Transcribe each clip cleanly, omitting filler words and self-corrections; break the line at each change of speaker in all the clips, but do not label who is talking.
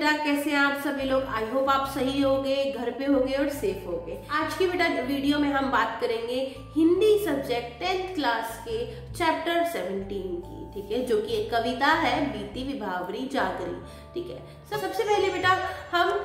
बेटा, कैसे हैं आप सभी लोग। आई होप आप सही होगे, घर पे होगे और सेफ होगे। आज की बेटा वीडियो में हम बात करेंगे हिंदी सब्जेक्ट 10th क्लास के चैप्टर 17 की, ठीक है, जो कि एक कविता है, बीती विभावरी जागरी। ठीक है, सबसे पहले बेटा हम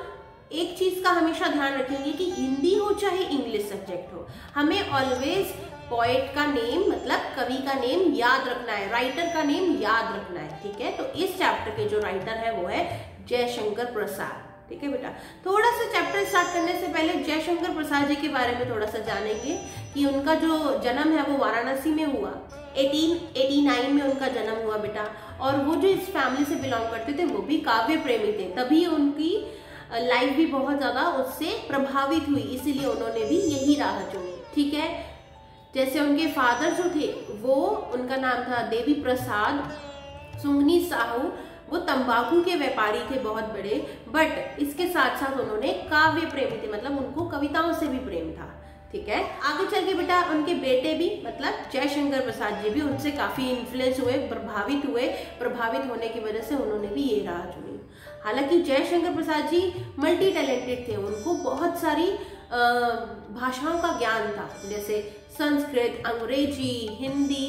एक चीज का हमेशा ध्यान रखेंगे कि हिंदी हो चाहे इंग्लिश सब्जेक्ट हो, हमें ऑलवेज पोएट का नेम मतलब कवि का नेम याद रखना है, राइटर का नेम याद रखना है। ठीक है, तो इस चैप्टर के जो राइटर है वो है जयशंकर प्रसाद। ठीक है बेटा, थोड़ा सा चैप्टर स्टार्ट करने से पहले जयशंकर प्रसाद जी के बारे में थोड़ा सा जानेंगे कि उनका जो जन्म है वो वाराणसी में हुआ। 1889 में उनका जन्म हुआ बेटा, और वो जो इस फैमिली से बिलोंग करते थे वो भी काव्य प्रेमी थे, तभी उनकी लाइफ भी बहुत ज्यादा उससे प्रभावित हुई, इसीलिए उन्होंने भी यही राह चुनी। ठीक है, जैसे उनके फादर जो थे वो, उनका नाम था देवी प्रसाद सुंगनी साहू, वो तंबाकू के व्यापारी थे बहुत बड़े, बट इसके साथ साथ उन्होंने काव्य प्रेमी थे, मतलब उनको कविताओं से भी प्रेम था। ठीक है, आगे चल के बेटा उनके बेटे भी मतलब जयशंकर प्रसाद जी भी उनसे काफी इन्फ्लुएंस हुए, प्रभावित होने की वजह से उन्होंने भी ये राह चुनी। हालांकि जयशंकर प्रसाद जी मल्टी टैलेंटेड थे, उनको बहुत सारी भाषाओं का ज्ञान था, जैसे संस्कृत, अंग्रेजी, हिंदी,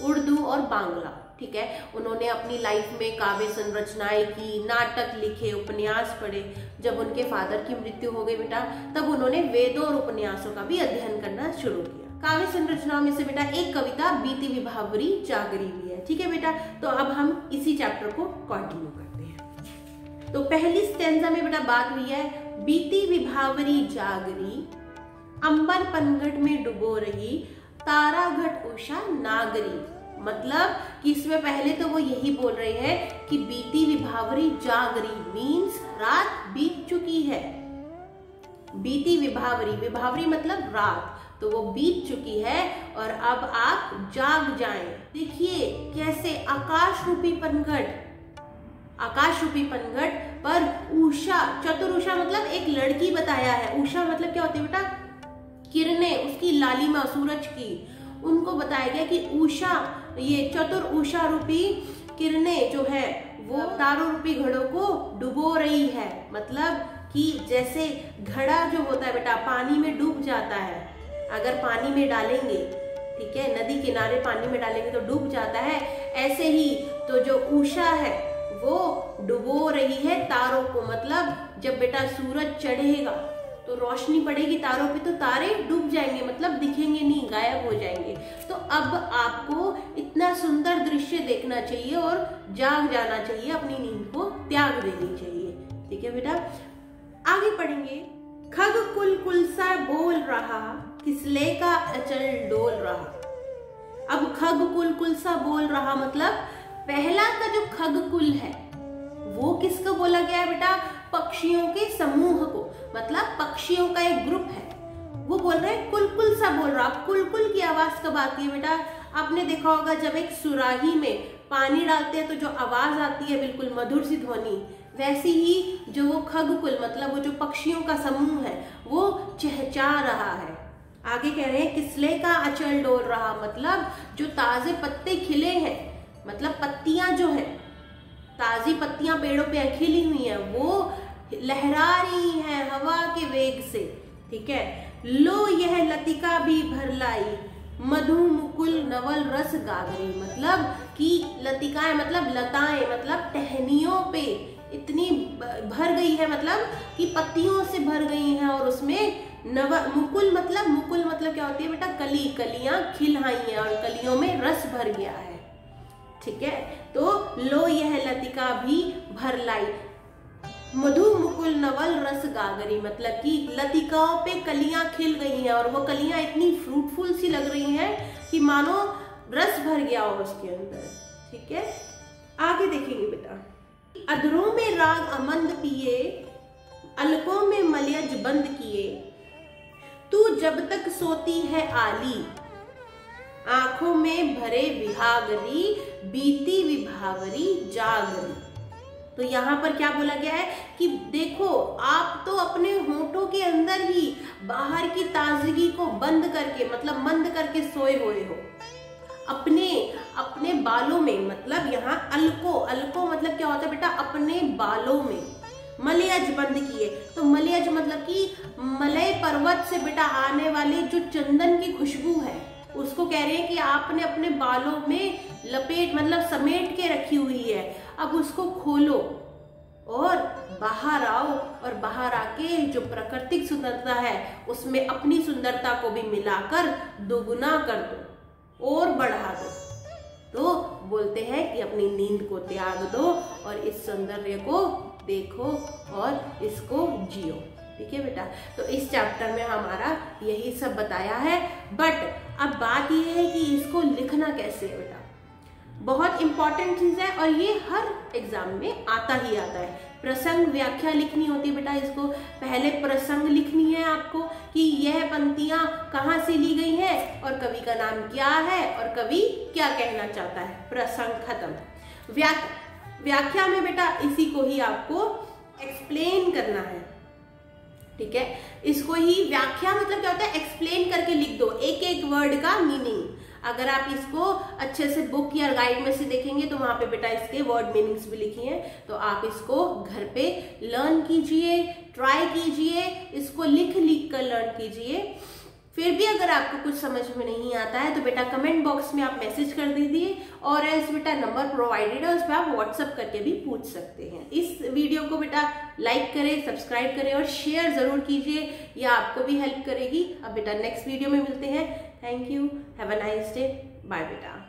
उर्दू और बांग्ला। ठीक है, उन्होंने अपनी लाइफ में काव्य संरचनाएं की, नाटक लिखे, उपन्यास पढ़े। जब उनके फादर की मृत्यु हो गई बेटा, तब उन्होंने वेदों और उपन्यासों का भी अध्ययन करना शुरू किया। काव्य संरचनाओं में से बेटा एक कविता बीती विभावरी जागरी भी है। ठीक है बेटा, तो अब हम इसी चैप्टर को कंटिन्यू करते हैं। तो पहली स्टेंजा में बेटा बात हुई है बीती विभावरी जागरी, अंबर पनघट में डुबो रही, तारा घट उषा नागरी। मतलब कि इसमें पहले तो वो यही बोल रहे हैं कि बीती विभावरी जागरी मीन्स रात बीत चुकी है। बीती विभावरी, विभावरी मतलब रात, तो वो बीत चुकी है और अब आप जाग जाएं। देखिए कैसे आकाश रूपी पनघट पर उषा, चतुर उषा मतलब एक लड़की बताया है। उषा मतलब क्या होती है बेटा? किरणें, उसकी लालिमा सूरज की, उनको बताया गया कि उषा, ये चतुर उषा रूपी किरणें जो है वो तारों रूपी घड़ों को डुबो रही है। मतलब कि जैसे घड़ा जो होता है बेटा पानी में डूब जाता है, अगर पानी में डालेंगे, ठीक है, नदी किनारे पानी में डालेंगे तो डूब जाता है, ऐसे ही तो जो उषा है वो डुबो रही है तारों को। मतलब जब बेटा सूरज चढ़ेगा तो रोशनी पड़ेगी तारों पे, तो तारे डूब जाएंगे, मतलब दिखेंगे नहीं, गायब हो जाएंगे। तो अब आपको इतना सुंदर दृश्य देखना चाहिए और जाग जाना चाहिए, अपनी नींद को त्याग देनी चाहिए। ठीक है बेटा, आगे पढ़ेंगे। खग कुल कुलसा बोल रहा, किसले का अचल डोल रहा। अब खग कुल कुलसा बोल रहा मतलब पहला का जो खग कुल है वो किसको बोला गया है बेटा? पक्षियों के समूह को, मतलब पक्षियों का एक ग्रुप है, वो बोल रहे हैं कुलकुल सा बोल रहा। कुलकुल की आवाज कब आती है बेटा? आपने देखा होगा जब एक सुराही में पानी डालते हैं तो जो आवाज आती है बिल्कुल मधुर सी ध्वनि, वैसी ही जो वो खगकुल मतलब वो जो पक्षियों का समूह है वो चहचहा रहा है। आगे कह रहे हैं किसले का अचल डोल रहा, मतलब जो ताजे पत्ते खिले हैं, मतलब पत्तियां जो है, ताजी पत्तियां पेड़ों पे खिली हुई हैं, वो लहरा रही हैं हवा के वेग से। ठीक है, लो यह लतिका भी भर लाई, मधु मुकुल नवल रस गागरी। मतलब कि लतिकाएं मतलब लताएं, मतलब टहनियों पे इतनी भर गई है, मतलब कि पत्तियों से भर गई हैं, और उसमें मुकुल मतलब क्या होती है बेटा? कली, कलियां खिल आई हैं और कलियों में रस भर गया है। ठीक है, तो लो यह लतिका भी भर लाई, मधु मुकुल नवल रस गागरी, मतलब कि लतिकाओं पे कलियां खिल गई हैं और वो कलियां इतनी फ्रूटफुल सी लग रही हैं कि मानो रस भर गया हो उसके अंदर। ठीक है, आगे देखेंगे बेटा। अधरों में राग अमंद पिए, अलकों में मलयज बंद किए, तू जब तक सोती है आली, आंखों में भरे विहागरी, बीती विभावरी जागरी। तो यहाँ पर क्या बोला गया है कि देखो आप तो अपने होठों के अंदर ही बाहर की ताजगी को बंद करके, मतलब मंद करके सोए हुए हो, अपने बालों में, मतलब यहाँ अलको मतलब क्या होता है बेटा? अपने बालों में, मलयज बंद किए। तो मलयज मतलब कि मलय पर्वत से बेटा आने वाली जो चंदन की खुशबू है उसको कह रहे हैं कि आपने अपने बालों में लपेट मतलब समेट के रखी हुई है, अब उसको खोलो और बाहर आओ, और बाहर आके जो प्राकृतिक सुंदरता है उसमें अपनी सुंदरता को भी मिलाकर दोगुना कर दो और बढ़ा दो। तो बोलते हैं कि अपनी नींद को त्याग दो और इस सौंदर्य को देखो और इसको जियो। ठीक है बेटा, तो इस चैप्टर में हमारा यही सब बताया है। बट अब बात ये है कि इसको लिखना कैसे है बेटा, बहुत इंपॉर्टेंट चीज है और ये हर एग्जाम में आता ही आता है। प्रसंग व्याख्या लिखनी होती है बेटा, इसको पहले प्रसंग लिखनी है आपको कि यह पंक्तियां कहाँ से ली गई है और कवि का नाम क्या है और कवि क्या कहना चाहता है। प्रसंग खत्म। व्याख्या में बेटा इसी को ही आपको एक्सप्लेन करना है। ठीक है, इसको ही व्याख्या मतलब क्या होता है, एक्सप्लेन करके लिख दो एक एक वर्ड का मीनिंग। अगर आप इसको अच्छे से बुक या गाइड में से देखेंगे तो वहां पे बेटा इसके वर्ड मीनिंग्स भी लिखी हैं, तो आप इसको घर पे लर्न कीजिए, ट्राई कीजिए, इसको लिख लिख कर लर्न कीजिए। फिर भी अगर आपको कुछ समझ में नहीं आता है तो बेटा कमेंट बॉक्स में आप मैसेज कर दीजिए, और एल्स बेटा नंबर प्रोवाइडेड है उस पर आप व्हाट्सअप करके भी पूछ सकते हैं। इस वीडियो को बेटा लाइक करें, सब्सक्राइब करें और शेयर जरूर कीजिए, यह आपको भी हेल्प करेगी। अब बेटा नेक्स्ट वीडियो में मिलते हैं। Thank you, have a nice day, bye बेटा।